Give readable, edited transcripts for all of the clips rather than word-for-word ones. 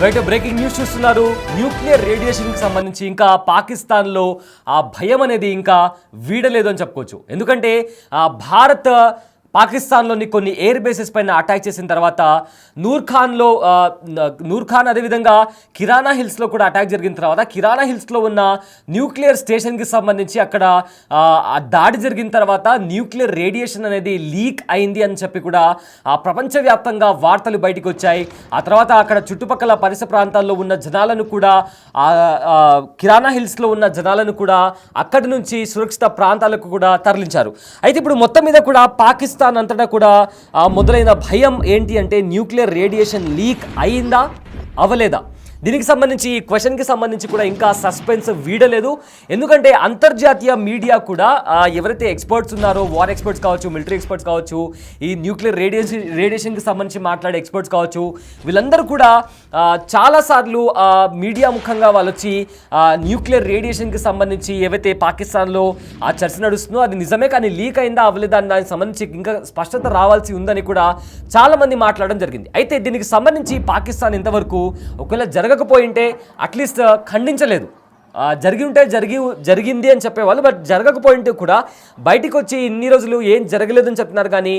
బయట breaking news చూస్తున్నారు. Nuclear రేడియేషన్కి సంబంధించి ఇంకా పాకిస్తాన్లో ఆ భయం అనేది ఇంకా వీడలేదు అని చెప్పుకోవచ్చు. ఎందుకంటే భారత్ పాకిస్తాన్లోని కొన్ని ఎయిర్ బేసెస్ పైన అటాక్ చేసిన తర్వాత నూర్ ఖాన్ అదేవిధంగా కిరాణా హిల్స్లో కూడా అటాక్ జరిగిన తర్వాత కిరాణా హిల్స్లో ఉన్న న్యూక్లియర్ స్టేషన్కి సంబంధించి అక్కడ దాడి జరిగిన తర్వాత న్యూక్లియర్ రేడియేషన్ అనేది లీక్ అయింది అని చెప్పి కూడా ప్రపంచవ్యాప్తంగా వార్తలు బయటకు వచ్చాయి. ఆ తర్వాత అక్కడ చుట్టుపక్కల పరిసర ప్రాంతాల్లో ఉన్న జనాలను కూడా కిరాణా హిల్స్లో ఉన్న జనాలను కూడా అక్కడి నుంచి సురక్షిత ప్రాంతాలకు కూడా తరలించారు. అయితే ఇప్పుడు మొత్తం మీద కూడా పాకిస్తాన్ అంతటా కూడా మొదలైన భయం ఏంటి అంటే న్యూక్లియర్ రేడియేషన్ లీక్ అయిందా అవలేదా, దీనికి సంబంధించి ఈ క్వశ్చన్కి సంబంధించి కూడా ఇంకా సస్పెన్స్ వీడలేదు. ఎందుకంటే అంతర్జాతీయ మీడియా కూడా ఎవరైతే ఎక్స్పర్ట్స్ ఉన్నారో, వార్ ఎక్స్పర్ట్స్ కావచ్చు, మిలిటరీ ఎక్స్పర్ట్స్ కావచ్చు, ఈ న్యూక్లియర్ రేడియేషన్కి సంబంధించి మాట్లాడే ఎక్స్పర్ట్స్ కావచ్చు, వీళ్ళందరూ కూడా చాలాసార్లు మీడియా ముఖంగా వాళ్ళు వచ్చి న్యూక్లియర్ రేడియేషన్కి సంబంధించి ఏవైతే పాకిస్తాన్లో ఆ చర్చ నడుస్తుందో అది నిజమే, కానీ లీక్ అయిందా అవ్వలేదా అని దానికి సంబంధించి ఇంకా స్పష్టత రావాల్సి ఉందని కూడా చాలామంది మాట్లాడడం జరిగింది. అయితే దీనికి సంబంధించి పాకిస్తాన్ ఇంతవరకు ఒకవేళ జరగకపోయింటే అట్లీస్ట్ ఖండించలేదు. జరిగింది అని చెప్పేవాళ్ళు, బట్ జరగకపోయింటే కూడా బయటికి వచ్చి ఇన్ని రోజులు ఏం జరగలేదని చెప్తున్నారు. కానీ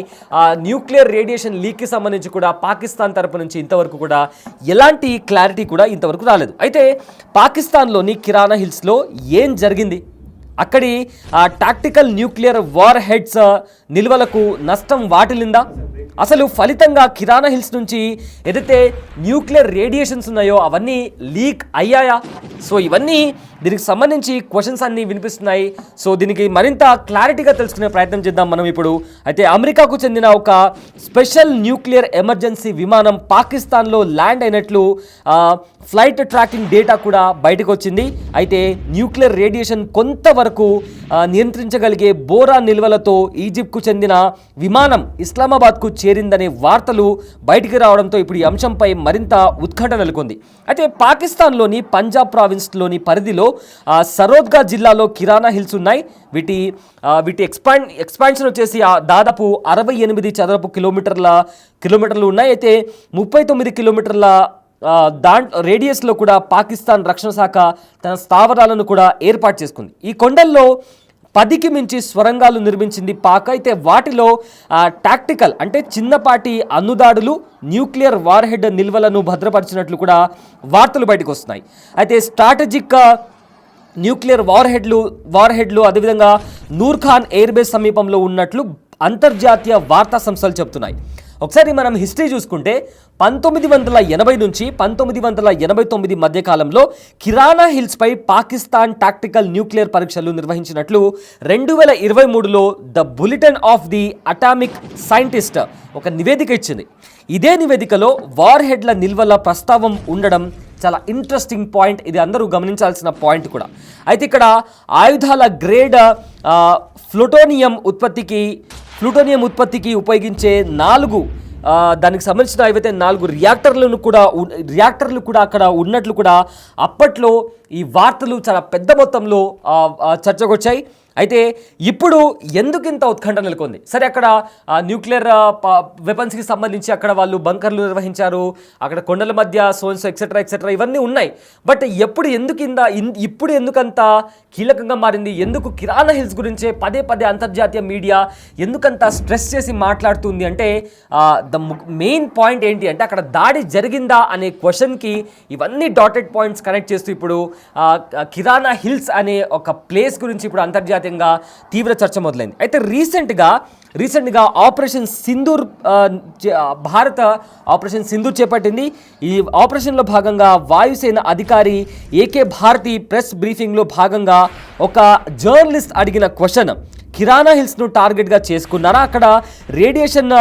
న్యూక్లియర్ రేడియేషన్ లీక్కి సంబంధించి కూడా పాకిస్తాన్ తరపు నుంచి ఇంతవరకు కూడా ఎలాంటి క్లారిటీ కూడా ఇంతవరకు రాలేదు. అయితే పాకిస్తాన్లోని కిరాణా హిల్స్లో ఏం జరిగింది, అక్కడి టాక్టికల్ న్యూక్లియర్ వార్ హెడ్స్ నిల్వలకు నష్టం వాటిల్లిందా, అసలు ఫలితంగా కిరాణా హిల్స్ నుంచి ఏదైతే న్యూక్లియర్ రేడియేషన్స్ ఉన్నాయో అవన్నీ లీక్ అయ్యాయా? సో ఇవన్నీ దీనికి సంబంధించి క్వశ్చన్స్ అన్నీ వినిపిస్తున్నాయి. సో దీనికి మరింత క్లారిటీగా తెలుసుకునే ప్రయత్నం చేద్దాం మనం ఇప్పుడు. అయితే అమెరికాకు చెందిన ఒక స్పెషల్ న్యూక్లియర్ ఎమర్జెన్సీ విమానం పాకిస్తాన్లో ల్యాండ్ అయినట్లు ఫ్లైట్ ట్రాకింగ్ డేటా కూడా బయటకు వచ్చింది. అయితే న్యూక్లియర్ రేడియేషన్ కొంతవరకు నియంత్రించగలిగే బోరా నిల్వలతో ఈజిప్ట్కు చెందిన విమానం ఇస్లామాబాద్కు చేరిందనే వార్తలు బయటికి రావడంతో ఇప్పుడు ఈ అంశంపై మరింత ఉత్కంఠ నెలకొంది. అయితే పాకిస్తాన్లోని పంజాబ్ ప్రావిన్స్లోని పరిధిలో సరోద్గా జిల్లాలో కిరాణా హిల్స్ ఉన్నాయి. వీటి ఎక్స్పాన్షన్ వచ్చేసి దాదాపు 68 చదరపు కిలోమీటర్లు ఉన్నాయి. అయితే 39 కిలోమీటర్ల రేడియస్లో కూడా పాకిస్తాన్ రక్షణ శాఖ తన స్థావరాలను కూడా ఏర్పాటు చేసుకుంది. ఈ కొండల్లో 10కి మించి స్వరంగాలు నిర్మించింది పాక్. అయితే వాటిలో టాక్టికల్ అంటే చిన్నపాటి అన్నుదాడులు, న్యూక్లియర్ వార్ హెడ్ నిల్వలను భద్రపరిచినట్లు కూడా వార్తలు బయటకు వస్తున్నాయి. అయితే స్ట్రాటజిక్ న్యూక్లియర్ వార్ హెడ్లు అదేవిధంగా నూర్ ఖాన్ ఎయిర్ బేస్ సమీపంలో ఉన్నట్లు అంతర్జాతీయ వార్తా సంస్థలు చెప్తున్నాయి. ఒకసారి మనం హిస్టరీ చూసుకుంటే 1980 నుంచి 1989 మధ్యకాలంలో కిరాణా హిల్స్పై పాకిస్తాన్ టాక్టికల్ న్యూక్లియర్ పరీక్షలు నిర్వహించినట్లు 2023లో the Bulletin of the Atomic Scientist ఒక నివేదిక ఇచ్చింది. ఇదే నివేదికలో వార్ హెడ్ల నిల్వల ప్రస్తావం ఉండడం చాలా ఇంట్రెస్టింగ్ పాయింట్. ఇది అందరూ గమనించాల్సిన పాయింట్ కూడా. అయితే ఇక్కడ ఆయుధాల గ్రేడ్ ప్లూటోనియం ఉత్పత్తికి ఉపయోగించే 4 దానికి సంబంధించిన ఏవైతే 4 రియాక్టర్లు కూడా అక్కడ ఉన్నట్లు కూడా అప్పట్లో ఈ వార్తలు చాలా పెద్ద మొత్తంలో చర్చకు వచ్చాయి. అయితే ఇప్పుడు ఎందుకు ఇంత ఉత్కంఠ నెలకొంది? సరే, అక్కడ న్యూక్లియర్ వెపన్స్కి సంబంధించి అక్కడ వాళ్ళు బంకర్లు నిర్వహించారు, అక్కడ కొండల మధ్య సోన్స్ ఎక్సెట్రా ఇవన్నీ ఉన్నాయి. బట్ ఇప్పుడు ఎందుకంత కీలకంగా మారింది? ఎందుకు కిరాణా హిల్స్ గురించే పదే అంతర్జాతీయ మీడియా ఎందుకంత స్ట్రెస్ చేసి మాట్లాడుతుంది అంటే ద మెయిన్ పాయింట్ ఏంటి అంటే అక్కడ దాడి జరిగిందా అనే క్వశ్చన్కి ఇవన్నీ డాటెడ్ పాయింట్స్ కనెక్ట్ చేస్తూ ఇప్పుడు కిరాణా హిల్స్ అనే ఒక ప్లేస్ గురించి ఇప్పుడు అంతర్జాతీయంగా తీవ్ర చర్చ మొదలైంది. అయితే రీసెంట్గా ఆపరేషన్ సింధూర్ భారత ఆపరేషన్ సింధూర్ చేపట్టింది. ఈ ఆపరేషన్లో భాగంగా వాయుసేన అధికారి ఏకే భారతి ప్రెస్ బ్రీఫింగ్లో భాగంగా ఒక జర్నలిస్ట్ అడిగిన క్వశ్చన్, కిరాణా హిల్స్ను టార్గెట్గా చేసుకున్నారా, అక్కడ రేడియేషన్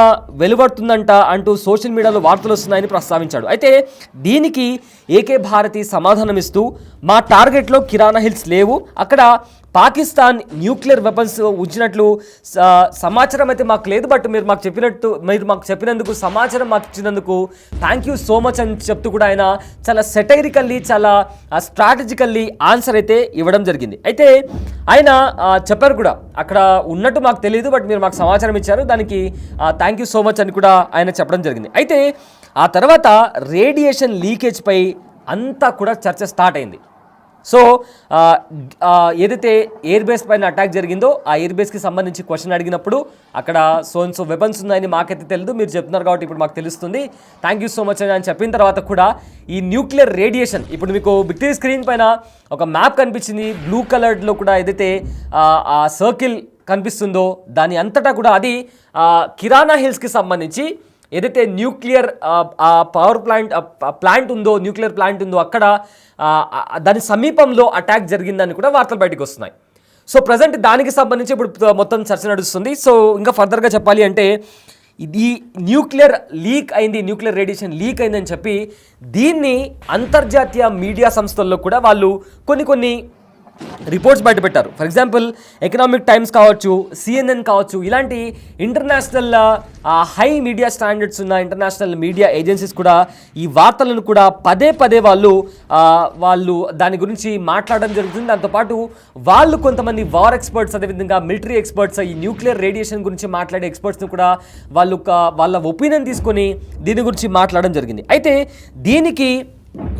వెలువడుతుందంట అంటూ సోషల్ మీడియాలో వార్తలు వస్తున్నాయని ప్రస్తావించాడు. అయితే దీనికి ఏకే భారతి సమాధానమిస్తూ మా టార్గెట్లో కిరాణా హిల్స్ లేవు, అక్కడ పాకిస్తాన్ న్యూక్లియర్ వెపన్స్ ఉంచినట్లు సమాచారం అయితే మాకు లేదు, బట్ మీరు మాకు చెప్పినందుకు సమాచారం మాకు ఇచ్చినందుకు థ్యాంక్ యూ సో మచ్ అని చెప్తూ కూడా ఆయన చాలా సెటైరికల్లీ చాలా స్ట్రాటజికల్లీ ఆన్సర్ అయితే ఇవ్వడం జరిగింది. అయితే ఆయన చెప్పారు కూడా అక్కడ ఉన్నట్టు మాకు తెలియదు, బట్ మీరు మాకు సమాచారం ఇచ్చారు, దానికి థ్యాంక్ యూ సో మచ్ అని కూడా ఆయన చెప్పడం జరిగింది. అయితే ఆ తర్వాత రేడియేషన్ లీకేజ్పై అంతా కూడా చర్చ స్టార్ట్ అయింది. సో ఏదైతే ఎయిర్ బేస్ పైన అటాక్ జరిగిందో ఆ ఎయిర్ బేస్కి సంబంధించి క్వశ్చన్ అడిగినప్పుడు అక్కడ సో వెపన్స్ ఉన్నాయని మాకైతే తెలియదు, మీరు చెప్తున్నారు కాబట్టి ఇప్పుడు మాకు తెలుస్తుంది, థ్యాంక్ యూ సో మచ్ అని చెప్పిన తర్వాత కూడా ఈ న్యూక్లియర్ రేడియేషన్, ఇప్పుడు మీకు బిగ్ స్క్రీన్ పైన ఒక మ్యాప్ కనిపించింది బ్లూ కలర్లో కూడా, ఏదైతే ఆ సర్కిల్ కనిపిస్తుందో దాని అంతటా కూడా అది కిరాణా హిల్స్కి సంబంధించి ఏదైతే న్యూక్లియర్ పవర్ ప్లాంట్ ఉందో, న్యూక్లియర్ ప్లాంట్ ఉందో అక్కడ దాని సమీపంలో అటాక్ జరిగిందని కూడా వార్తలు బయటకు వస్తున్నాయి. సో ప్రజెంట్ దానికి సంబంధించి ఇప్పుడు మొత్తం చర్చ నడుస్తుంది. సో ఇంకా ఫర్దర్గా చెప్పాలి అంటే ఇది న్యూక్లియర్ రేడియేషన్ లీక్ అయిందని చెప్పి దీన్ని అంతర్జాతీయ మీడియా సంస్థల్లో కూడా వాళ్ళు కొన్ని రిపోర్ట్స్ బయటపెట్టారు. ఫర్ ఎగ్జాంపుల్ ఎకనామిక్ టైమ్స్ కావచ్చు, CNN కావచ్చు, ఇలాంటి ఇంటర్నేషనల్ హై మీడియా స్టాండర్డ్స్ ఉన్న ఇంటర్నేషనల్ మీడియా ఏజెన్సీస్ కూడా ఈ వార్తలను కూడా పదే వాళ్ళు దాని గురించి మాట్లాడడం జరుగుతుంది. దాంతోపాటు వాళ్ళు కొంతమంది వార్ ఎక్స్పర్ట్స్, అదేవిధంగా మిలిటరీ ఎక్స్పర్ట్స్, ఈ న్యూక్లియర్ రేడియేషన్ గురించి మాట్లాడే ఎక్స్పర్ట్స్ని కూడా వాళ్ళ ఒపీనియన్ తీసుకొని దీని గురించి మాట్లాడడం జరిగింది. అయితే దీనికి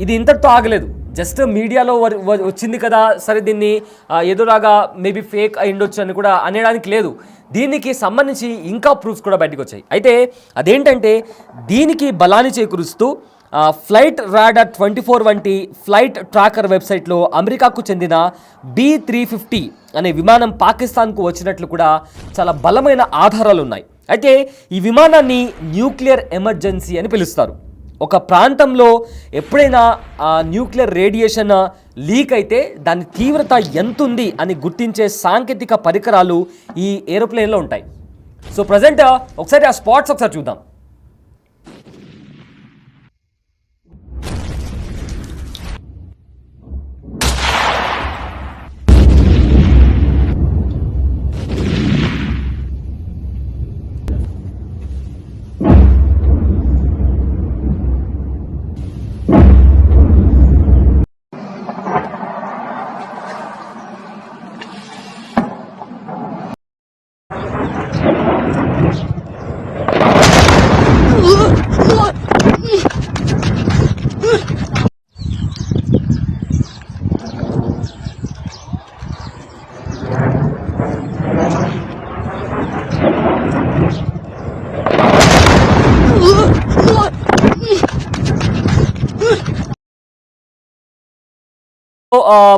ఇది ఇంతటితో ఆగలేదు. జస్ట్ మీడియాలో వచ్చింది కదా, సరే దీన్ని ఎదురాగా మేబీ ఫేక్ అయి ఉండొచ్చు అని కూడా అనడానికి లేదు. దీనికి సంబంధించి ఇంకా ప్రూఫ్స్ కూడా బయటకు వచ్చాయి. అయితే అదేంటంటే దీనికి బలాన్ని చేకూరుస్తూ ఫ్లైట్ రాడార్ 24 వంటి ఫ్లైట్ ట్రాకర్ వెబ్సైట్లో అమెరికాకు చెందిన B350 అనే విమానం పాకిస్తాన్కు వచ్చినట్లు కూడా చాలా బలమైన ఆధారాలు ఉన్నాయి. అయితే ఈ విమానాన్ని న్యూక్లియర్ ఎమర్జెన్సీ అని పిలుస్తారు. ఒక ప్రాంతంలో ఎప్పుడైనా న్యూక్లియర్ రేడియేషన్ లీక్ అయితే దాని తీవ్రత ఎంతుంది అని గుర్తించే సాంకేతిక పరికరాలు ఈ ఏరోప్లేన్లో ఉంటాయి. సో ప్రజెంట్ ఒకసారి ఆ స్పాట్స్ ఒకసారి చూద్దాం.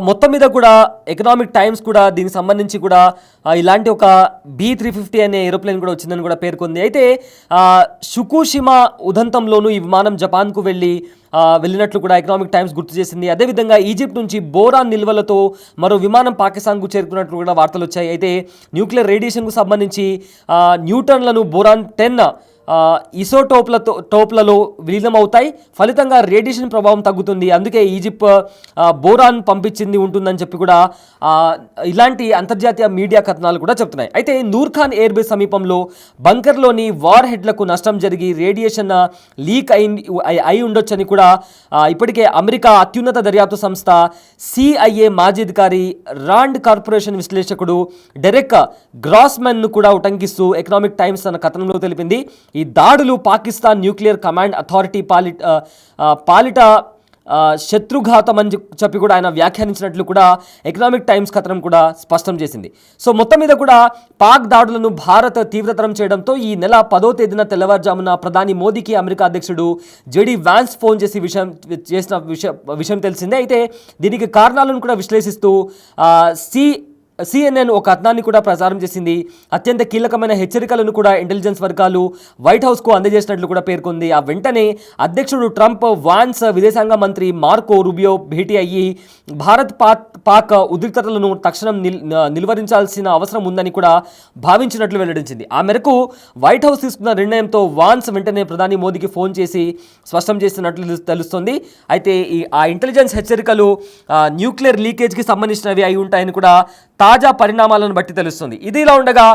మొత్తం మీద కూడా ఎకనామిక్ టైమ్స్ కూడా దీనికి సంబంధించి కూడా ఇలాంటి ఒక B350 అనే ఏరోప్లేన్ కూడా వచ్చిందని కూడా పేర్కొంది. అయితే షుకుషిమా ఉదంతంలోనూ ఈ విమానం జపాన్కు వెళ్ళినట్లు కూడా ఎకనామిక్ టైమ్స్ గుర్తు చేసింది. అదేవిధంగా ఈజిప్ట్ నుంచి బోరాన్ నిల్వలతో మరో విమానం పాకిస్తాన్కు చేరుకున్నట్లు కూడా వార్తలు వచ్చాయి. అయితే న్యూక్లియర్ రేడియేషన్కు సంబంధించి న్యూటన్లను బోరాన్ 10 ఇసోటోప్లలో విలీనమవుతాయి. ఫలితంగా రేడియేషన్ ప్రభావం తగ్గుతుంది. అందుకే ఈజిప్ట్ బోరాన్ పంపించింది ఉంటుందని చెప్పి కూడా ఇలాంటి అంతర్జాతీయ మీడియా కథనాలు కూడా చెప్తున్నాయి. అయితే నూర్ఖాన్ ఎయిర్ బేస్ సమీపంలో బంకర్లోని వార్ హెడ్లకు నష్టం జరిగి రేడియేషన్ లీక్ అయి ఉండొచ్చని కూడా ఇప్పటికే అమెరికా అత్యున్నత దర్యాప్తు సంస్థ CIA మాజీ అధికారి రాండ్ కార్పొరేషన్ విశ్లేషకుడు డెరెక్ గ్రాస్మెన్ను కూడా ఉటంకిస్తూ ఎకనామిక్ టైమ్స్ తన కథనంలో తెలిపింది. ఈ దాడులు పాకిస్తాన్ న్యూక్లియర్ కమాండ్ అథారిటీ పాలిట శత్రుఘాతం అని చెప్పి కూడా ఆయన వ్యాఖ్యానించినట్లు కూడా ఎకనామిక్ టైమ్స్ కథనం కూడా స్పష్టం చేసింది. సో మొత్తం మీద కూడా పాక్ దాడులను భారత్ తీవ్రతరం చేయడంతో ఈ నెల 10వ తేదీన తెల్లవారుజామున ప్రధాని మోదీకి అమెరికా అధ్యక్షుడు JD వాన్స్ ఫోన్ చేసి విషయం తెలిసిందే. అయితే దీనికి కారణాలను కూడా విశ్లేషిస్తూ CNN ఒక కథనాన్ని కూడా ప్రచారం చేసింది. అత్యంత కీలకమైన హెచ్చరికలను కూడా ఇంటెలిజెన్స్ వర్గాలు వైట్ హౌస్కు అందజేసినట్లు కూడా పేర్కొంది. ఆ వెంటనే అధ్యక్షుడు ట్రంప్, వాన్స్, విదేశాంగ మంత్రి మార్కో రూబియో భేటీ అయ్యి భారత్ పాక్ ఉద్రిక్తతలను తక్షణం నిలువరించాల్సిన అవసరం ఉందని కూడా భావించినట్లు వెల్లడించింది. ఆ మేరకు వైట్ హౌస్ తీసుకున్న నిర్ణయంతో వాన్స్ వెంటనే ప్రధాని మోదీకి ఫోన్ చేసి స్పష్టం చేస్తున్నట్లు తెలుస్తోంది. అయితే ఆ ఇంటెలిజెన్స్ హెచ్చరికలు న్యూక్లియర్ లీకేజ్కి సంబంధించినవి అయి ఉంటాయని కూడా తాజా పరిణామాలను బట్టి తెలుస్తుంది. ఇదిలా ఉండగా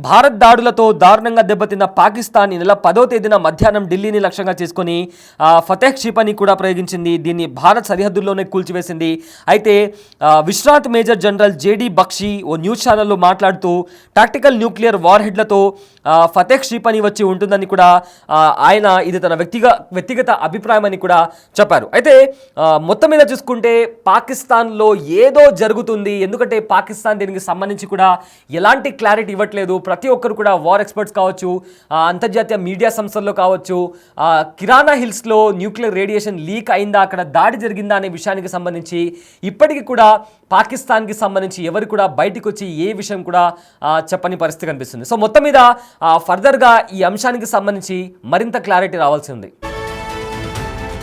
భారత్ దాడులతో దారుణంగా దెబ్బతిన్న పాకిస్తాన్ ఈ నెల 10వ తేదీన మధ్యాహ్నం ఢిల్లీని లక్ష్యంగా చేసుకుని ఫతేహ్ క్షిపణి కూడా ప్రయోగించింది. దీన్ని భారత్ సరిహద్దుల్లోనే కూల్చివేసింది. అయితే విశ్రాంత్ మేజర్ జనరల్ జేడీ బక్షి ఓ న్యూస్ ఛానల్లో మాట్లాడుతూ టాక్టికల్ న్యూక్లియర్ వార్ హెడ్లతో ఫతేహ్ క్షిపణి వచ్చి ఉంటుందని కూడా ఆయన ఇది తన వ్యక్తిగత అభిప్రాయం అని కూడా చెప్పారు. అయితే మొత్తం మీద చూసుకుంటే పాకిస్తాన్లో ఏదో జరుగుతుంది. ఎందుకంటే పాకిస్తాన్ దీనికి సంబంధించి కూడా ఎలాంటి క్లారిటీ ఇవ్వట్లేదు. ప్రతి ఒక్కరు కూడా వార్ ఎక్స్పర్ట్స్ కావచ్చు, అంతర్జాతీయ మీడియా సంస్థల్లో కావచ్చు, కిరాణా హిల్స్లో న్యూక్లియర్ రేడియేషన్ లీక్ అయిందా, అక్కడ దాడి జరిగిందా అనే విషయానికి సంబంధించి ఇప్పటికీ కూడా పాకిస్తాన్కి సంబంధించి ఎవరు కూడా బయటికి వచ్చి ఏ విషయం కూడా చెప్పని పరిస్థితి కనిపిస్తుంది. సో మొత్తం మీద ఫర్దర్గా ఈ అంశానికి సంబంధించి మరింత క్లారిటీ రావాల్సి ఉంది.